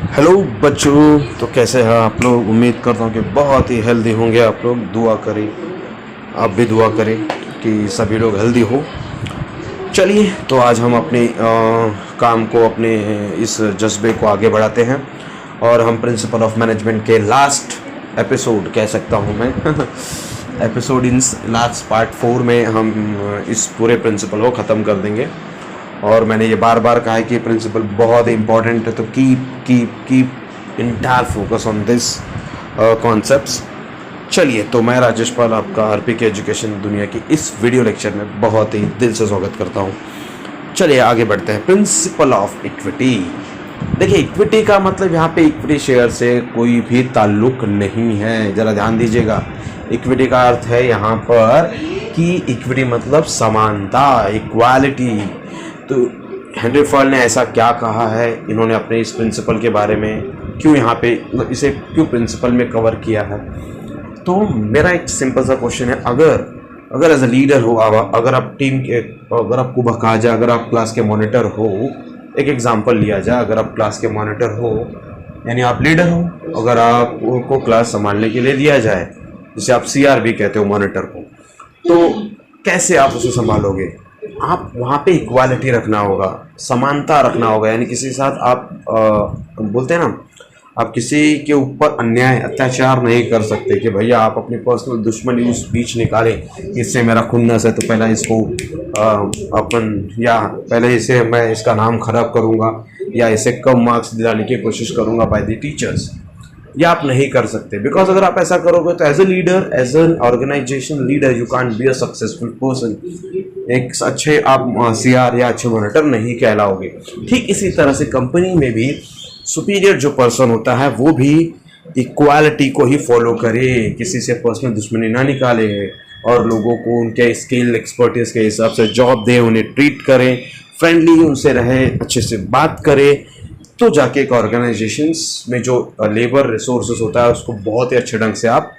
Hello बच्चों। तो कैसे हैं आप लोग? उम्मीद करता हूँ कि बहुत ही हेल्दी होंगे आप लोग। दुआ करें, आप भी दुआ करें कि सभी लोग हेल्दी हो। चलिए, तो आज हम अपने काम को, अपने इस जज्बे को आगे बढ़ाते हैं और हम प्रिंसिपल ऑफ मैनेजमेंट के लास्ट एपिसोड कह सकता हूँ मैं एपिसोड इन लास्ट पार्ट 4 में हम इस पूरे प्रिंसिपल को ख़त्म कर देंगे। और मैंने ये बार बार कहा है कि प्रिंसिपल बहुत ही इंपॉर्टेंट है, तो keep entire focus on this concepts. चलिए, तो मैं राजेश पाल आपका आरपीके एजुकेशन दुनिया की इस वीडियो लेक्चर में बहुत ही दिल से स्वागत करता हूँ। चलिए आगे बढ़ते हैं। Principle of equity. देखिए, इक्विटी का मतलब यहाँ पे इक्विटी शेयर से कोई भी ताल्लुक नहीं है, ज़रा ध्यान दीजिएगा। इक्विटी का अर्थ है यहाँ पर कि इक्विटी मतलब समानता, इक्वालिटी। तो हेनरी फोर्ड ने ऐसा क्या कहा है, इन्होंने अपने इस प्रिंसिपल के बारे में क्यों यहाँ पे इसे क्यों प्रिंसिपल में कवर किया है? तो मेरा एक सिंपल सा क्वेश्चन है, अगर एज अ लीडर हो, अगर आप टीम के, अगर आपको बका जाए, अगर आप क्लास के मॉनिटर हो, एक एग्जांपल लिया जाए, अगर आप क्लास के मॉनिटर हो यानी आप लीडर हो, अगर आपको क्लास संभालने के लिए दिया जाए, जिसे आप सीआर भी कहते हो मॉनिटर को, तो कैसे आप उसे संभालोगे? आप वहाँ पे इक्वालिटी रखना होगा, समानता रखना होगा। यानी किसी के साथ आप बोलते हैं ना, आप किसी के ऊपर अन्याय अत्याचार नहीं कर सकते कि भैया आप अपनी पर्सनल दुश्मनी उस बीच निकालें, इससे मेरा खुन्नस है तो पहले इसको या पहले इसे मैं इसका नाम खराब करूँगा या इसे कम मार्क्स दिलाने की कोशिश करूँगा बाय द टीचर्स। ये आप नहीं कर सकते, बिकॉज अगर आप ऐसा करोगे तो as a leader, as an organisation leader, you can't be a successful person. एक अच्छे आप सीआर या अच्छे मॉनिटर नहीं कहलाओगे। ठीक इसी तरह से कंपनी में भी सुपीरियर जो पर्सन होता है वो भी इक्वालिटी को ही फॉलो करे, किसी से पर्सनल दुश्मनी ना निकाले और लोगों को उनके स्किल एक्सपर्टीज के हिसाब से जॉब दे, उन्हें ट्रीट करें, फ्रेंडली उनसे रहे, अच्छे से बात करे, तो जाके एक ऑर्गेनाइजेशंस में जो लेबर रिसोर्सेज होता है उसको बहुत ही अच्छे ढंग से आप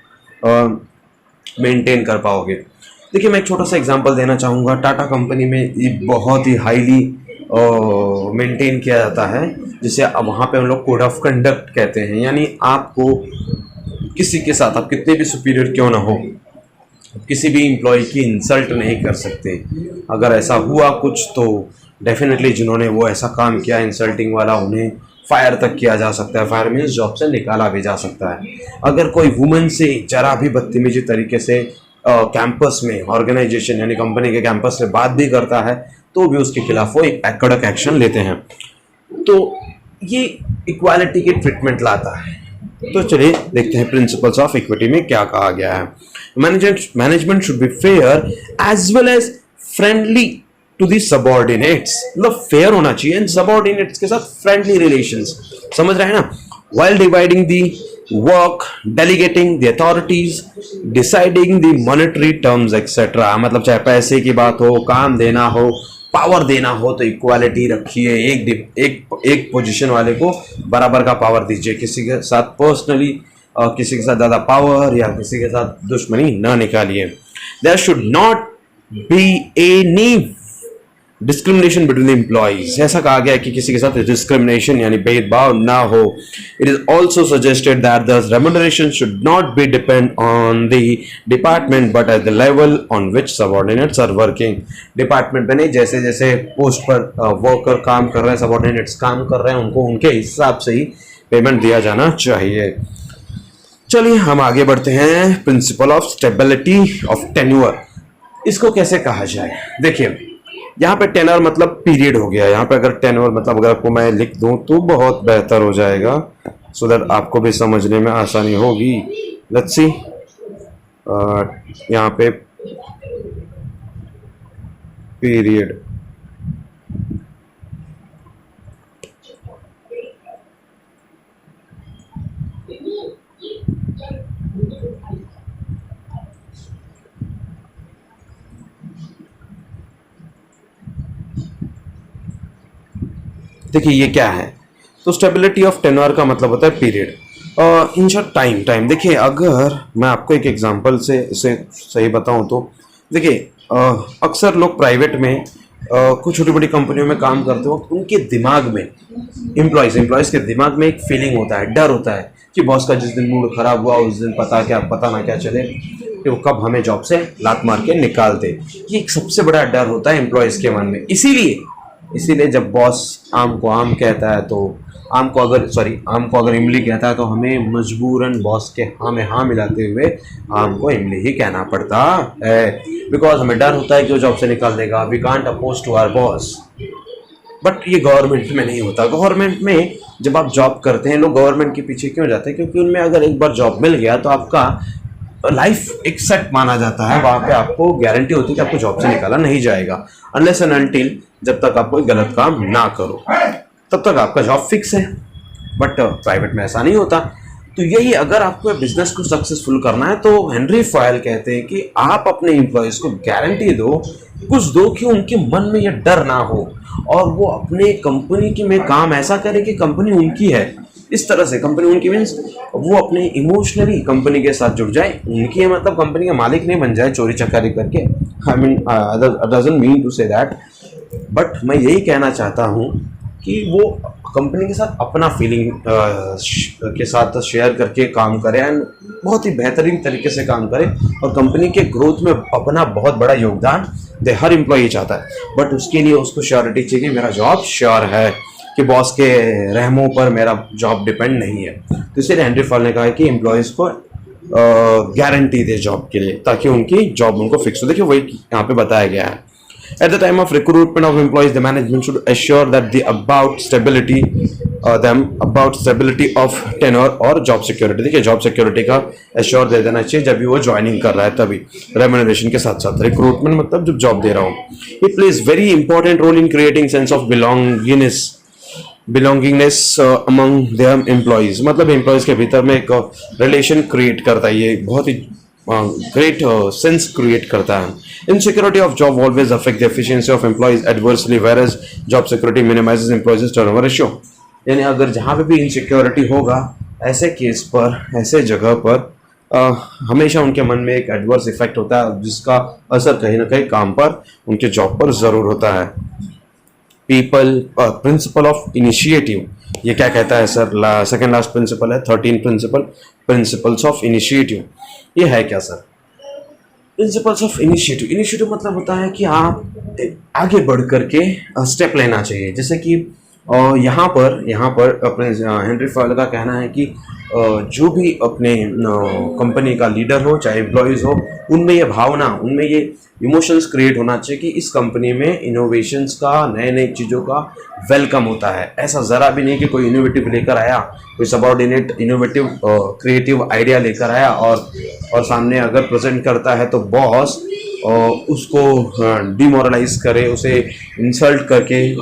मेंटेन कर पाओगे। देखिए, मैं एक छोटा सा एग्जांपल देना चाहूँगा। टाटा कंपनी में ये बहुत ही हाईली मेंटेन किया जाता है, जिसे अब वहाँ पे हम लोग कोड ऑफ कंडक्ट कहते हैं। यानी आपको किसी के साथ, आप कितने भी सुपीरियर क्यों ना हो, किसी भी एम्प्लॉय की इंसल्ट नहीं कर सकते। अगर ऐसा हुआ कुछ तो डेफिनेटली जिन्होंने वो ऐसा काम किया इंसल्टिंग वाला, उन्हें फायर तक किया जा सकता है। फायर मीन्स जॉब से निकाला भी जा सकता है। अगर कोई वुमेन से जरा भी बदतमीजी तरीके से कैंपस में, ऑर्गेनाइजेशन यानी कंपनी के कैंपस में बात भी करता है तो भी उसके खिलाफ वो एक कड़क एक्शन लेते हैं। तो ये इक्वालिटी की ट्रीटमेंट लाता है। तो चलिए देखते हैं प्रिंसिपल्स ऑफ इक्विटी में क्या कहा गया है। Management should be fair as well as friendly to the subordinates. मतलब फेयर होना चाहिए इन सबॉर्डिनेट्स के साथ फ्रेंडली रिलेशंस, समझ रहे हैं ना? while dividing the work, delegating the authorities, deciding the monetary terms etc. मतलब चाहे पैसे की बात हो, काम देना हो, पावर देना हो, तो इक्वालिटी रखिए। एक पोजीशन वाले को बराबर का पावर दीजिए। किसी के साथ पर्सनली किसी के साथ ज़्यादा पावर या किसी के साथ दुश्मनी ना निकालिए। There should not be any discrimination between the employees. ऐसा कहा गया है कि किसी के साथ डिस्क्रिमिनेशन यानी भेदभाव ना हो। It is also suggested that the remuneration should not be depend on the department but at the level on which subordinates are working. Department में नहीं, जैसे जैसे पोस्ट पर वर्कर काम कर रहे हैं, सबऑर्डिनेट्स काम कर रहे हैं, उनको उनके हिसाब से ही पेमेंट दिया जाना चाहिए। चलिए हम आगे बढ़ते हैं। Principle of stability of tenure, इसको कैसे कहा जाए? देखिए, यहाँ पे टेनर मतलब पीरियड हो गया। यहाँ पे अगर टेन्योर मतलब अगर आपको मैं लिख दूं तो बहुत बेहतर हो जाएगा, सो दैट आपको भी समझने में आसानी होगी। लेट्स सी, यहाँ पे पीरियड, देखिए ये क्या है? तो स्टेबिलिटी ऑफ टेन्योर का मतलब होता है पीरियड। In short time. देखिए, अगर मैं आपको एक एग्जांपल से इसे सही बताऊं तो देखिए, अक्सर लोग प्राइवेट में कुछ छोटी बड़ी कंपनियों में काम करते हो, उनके दिमाग में एम्प्लॉयज़ के दिमाग में एक फीलिंग होता है, डर होता है कि बॉस का जिस दिन मूड खराब हुआ उस दिन पता ना क्या चले कि वो कब हमें जॉब से लात मार के निकाल दे। ये एक सबसे बड़ा डर होता है एम्प्लॉयज़ के मन में। इसीलिए जब बॉस आम को आम कहता है तो आम को अगर इमली कहता है तो हमें मजबूरन बॉस के हाँ में हाँ मिलाते हुए आम को इमली ही कहना पड़ता है, बिकॉज हमें डर होता है कि वो जॉब से निकाल देगा। We can't oppose to our boss. But ये गवर्नमेंट में नहीं होता। गवर्नमेंट में जब आप जॉब करते हैं, लोग गवर्नमेंट के पीछे क्यों जाते हैं? क्योंकि उनमें अगर एक बार जॉब मिल गया तो आपका लाइफ एक सेट माना जाता है। वहाँ पे आपको गारंटी होती है कि आपको जॉब से निकाला नहीं जाएगा, अनलेस एंड अनटिल जब तक आप कोई गलत काम ना करो तब तक आपका जॉब फिक्स है। बट प्राइवेट में ऐसा नहीं होता। तो यही, अगर आपको बिजनेस को सक्सेसफुल करना है तो हेनरी फॉयल कहते हैं कि आप अपने एम्प्लॉयज़ को गारंटी दो, कुछ दो कि उनके मन में यह डर ना हो और वो अपने कंपनी की में काम ऐसा करे कि कंपनी उनकी है। इस तरह से कंपनी उनकी मीन्स वो अपने इमोशनली कंपनी के साथ जुड़ जाए। उनकी है मतलब कंपनी का मालिक नहीं बन जाए चोरी चकारी करके। I mean doesn't mean to say that, but मैं यही कहना चाहता हूँ कि वो कंपनी के साथ अपना फीलिंग के साथ शेयर करके काम करे एंड बहुत ही बेहतरीन तरीके से काम करे और कंपनी के ग्रोथ में अपना बहुत बड़ा योगदान दे। हर एम्प्लॉई चाहता है, बट उसके लिए उसको श्योरिटी चाहिए कि मेरा जॉब श्योर है, कि बॉस के रहमों पर मेरा जॉब डिपेंड नहीं है। तो इसलिए हेनरी फॉयल ने कहा है कि एम्प्लॉयज़ को गारंटी दे जॉब के लिए, ताकि उनकी जॉब उनको फिक्स हो। देखिए वही यहाँ पे बताया गया है। At the time of recruitment of employees, the management should assure that the about stability of tenure और job security। देखिए जॉब सिक्योरिटी का एश्योर दे देना चाहिए जब भी वो ज्वाइनिंग कर रहा है, तभी रेम्यूनरेशन के साथ साथ। रिक्रूटमेंट मतलब जब जॉब दे रहा हूँ। It plays very important role in creating sense of belongingness among their employees। मतलब एम्प्लॉयज़ के भीतर में एक रिलेशन क्रिएट करता है, ये बहुत ही great sense create करता है। Insecurity of job always affect the efficiency of employees adversely, whereas job security minimizes employees turnover ratio। यानी अगर जहाँ पे भी इनसिक्योरिटी होगा, ऐसे केस पर, ऐसे जगह पर हमेशा उनके मन में एक एडवर्स इफेक्ट होता है, जिसका असर कहीं ना कहीं काम पर, उनके जॉब पर ज़रूर होता है। प्रिंसिपल ऑफ इनिशिएटिव, ये क्या कहता है सर? सेकेंड लास्ट प्रिंसिपल है, 13 प्रिंसिपल्स ऑफ इनिशिएटिव। ये है क्या सर? प्रिंसिपल्स ऑफ इनिशिएटिव मतलब होता है कि आप आगे बढ़ करके स्टेप लेना चाहिए। जैसे कि यहाँ पर अपने हेनरी फॉयल का कहना है कि जो भी अपने कंपनी का लीडर हो, चाहे एम्प्लॉयज़ हो, उनमें ये भावना, उनमें ये इमोशंस क्रिएट होना चाहिए कि इस कंपनी में इनोवेशंस का, नए नए चीज़ों का वेलकम होता है। ऐसा ज़रा भी नहीं कि कोई इनोवेटिव लेकर आया, कोई सबऑर्डिनेट इनोवेटिव क्रिएटिव आइडिया लेकर आया और सामने अगर प्रेजेंट करता है तो बॉस उसको डिमोरलाइज करे, उसे इंसल्ट करके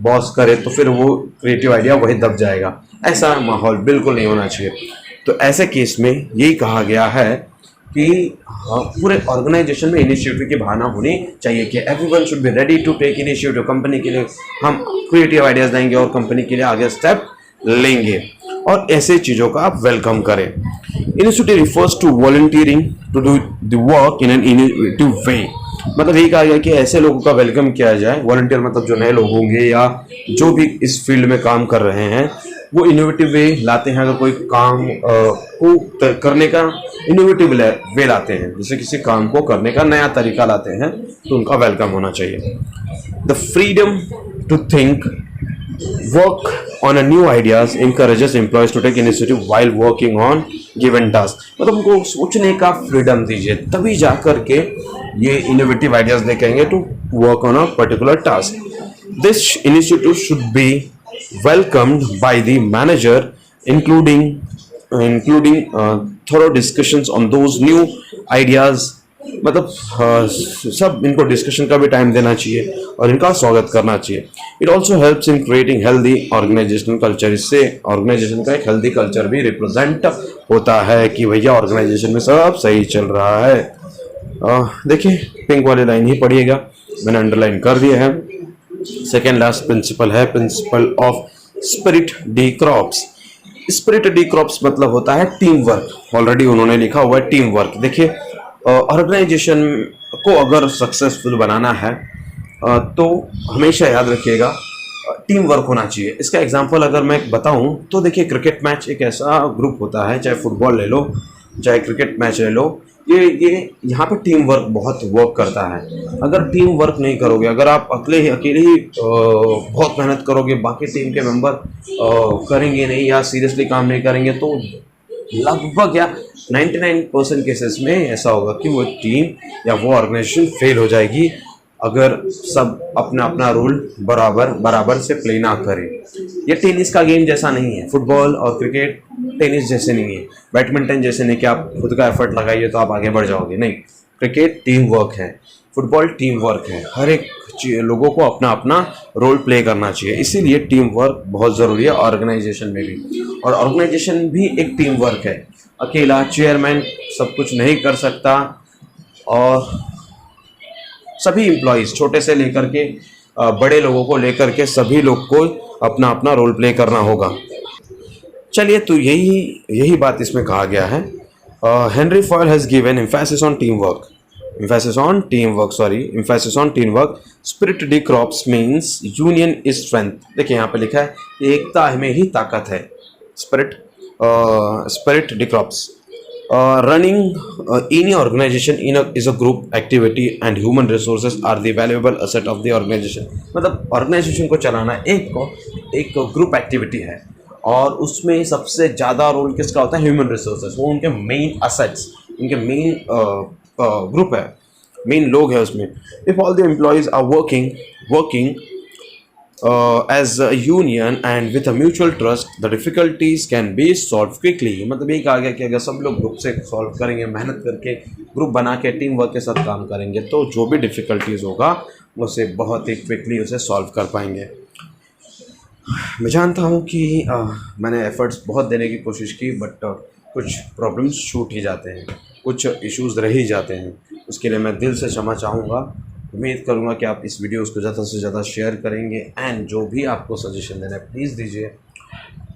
बॉस करे, तो फिर वो क्रिएटिव आइडिया वही दब जाएगा। ऐसा माहौल बिल्कुल नहीं होना चाहिए। तो ऐसे केस में यही कहा गया है कि पूरे ऑर्गेनाइजेशन में इनिशिएटिव की भावना होनी चाहिए कि everyone should be ready to take initiative. Company के लिए हम क्रिएटिव आइडियाज देंगे और कंपनी के लिए आगे स्टेप लेंगे, और ऐसे चीज़ों का आप वेलकम करें। Initiative refers to volunteering to do the work in an innovative way. मतलब यही कहा गया कि ऐसे लोगों का वेलकम किया जाए। वॉलंटियर मतलब जो नए लोग होंगे या जो भी इस फील्ड में काम कर रहे हैं, वो इनोवेटिव वे लाते हैं। अगर कोई काम को करने का इनोवेटिव वे लाते हैं, जैसे किसी काम को करने का नया तरीका लाते हैं, तो उनका वेलकम होना चाहिए। The freedom to think, work on a new ideas encourages employees to take initiative while working on given task। मतलब उनको सोचने का फ्रीडम दीजिए, तभी जाकर के ये इनोवेटिव आइडियाज लेके आएंगे to work on a particular task. This initiative should be welcomed by the manager, including thorough discussions on those new ideas। मतलब सब इनको डिस्कशन का भी टाइम देना चाहिए और इनका स्वागत करना चाहिए। It also helps in creating healthy organisational culture. इससे ऑर्गेनाइजेशन का एक हेल्दी कल्चर भी रिप्रेजेंट होता है कि भैया ऑर्गेनाइजेशन में सब सही चल रहा है। देखिए पिंक वाली लाइन ही पढ़िएगा, मैंने अंडरलाइन कर दिया है। सेकेंड लास्ट प्रिंसिपल है principle of spirit D crops. Spirit D crops मतलब होता है टीम वर्क। ऑलरेडी उन्होंने लिखा हुआ है टीम वर्क। देखिए ऑर्गेनाइजेशन को अगर सक्सेसफुल बनाना है तो हमेशा याद रखिएगा टीम वर्क होना चाहिए। इसका एग्जांपल अगर मैं बताऊं तो देखिए, क्रिकेट मैच एक ऐसा ग्रुप होता है, चाहे फुटबॉल ले लो चाहे क्रिकेट मैच ले लो, ये यहाँ पे टीम वर्क बहुत वर्क करता है। अगर टीम वर्क नहीं करोगे, अगर आप अकेले ही बहुत मेहनत करोगे, बाकी टीम के मेंबर करेंगे नहीं या सीरियसली काम नहीं करेंगे, तो लगभग या 99% केसेस में ऐसा होगा कि वो टीम या वो ऑर्गेनाइजेशन फेल हो जाएगी, अगर सब अपना अपना रोल बराबर से प्ले ना करें। ये टेनिस का गेम जैसा नहीं है, फुटबॉल और क्रिकेट टेनिस जैसे नहीं है, बैडमिंटन जैसे नहीं कि आप खुद का एफर्ट लगाइए तो आप आगे बढ़ जाओगे, नहीं। क्रिकेट टीम वर्क है, फुटबॉल टीम वर्क है, हर एक लोगों को अपना अपना रोल प्ले करना चाहिए, इसीलिए टीम वर्क बहुत ज़रूरी है ऑर्गेनाइजेशन में भी। और ऑर्गेनाइजेशन भी एक टीम वर्क है, अकेला चेयरमैन सब कुछ नहीं कर सकता, और सभी एम्प्लॉयज़ छोटे से लेकर के बड़े लोगों को लेकर के सभी लोग को अपना अपना रोल प्ले करना होगा। चलिए, तो यही बात इसमें कहा गया है। Henry foil has given emphasis on teamwork. Spirit de corps means union is strength. देखिए यहाँ पे लिखा है कि एकता में ही ताकत है। Spirit de corps. Running any organization is a group activity, and human resources are the valuable asset of the organization. मतलब ऑर्गेनाइजेशन को चलाना एक ग्रुप एक्टिविटी है, और उसमें सबसे ज़्यादा रोल किसका होता है? Human resources. वो उनके मेन असेट्स, उनके मेन ग्रुप है, मेन लोग है उसमें। If all the employees are working as a union and with a mutual trust, the difficulties can be solved quickly. मतलब ये कहा गया कि अगर सब लोग ग्रुप से सॉल्व करेंगे, मेहनत करके ग्रुप बना के टीम वर्क के साथ काम करेंगे, तो जो भी डिफ़िकल्टीज़ होगा उसे बहुत ही क्विकली उसे सॉल्व कर पाएंगे। मैं जानता हूँ कि मैंने एफ़र्ट्स बहुत देने की कोशिश की, बट कुछ प्रॉब्लम्स छूट ही जाते हैं, कुछ इश्यूज़ रह ही जाते हैं। उसके लिए मैं दिल से क्षमा चाहूँगा। उम्मीद करूँगा कि आप इस वीडियोज़ को ज़्यादा से ज़्यादा शेयर करेंगे, एंड जो भी आपको सजेशन देना है प्लीज़ दीजिए,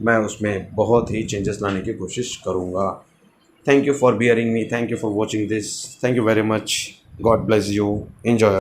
मैं उसमें बहुत ही चेंजेस लाने की कोशिश करूँगा। Thank you for bearing me, thank you for watching this, thank you very much, God bless you, enjoy.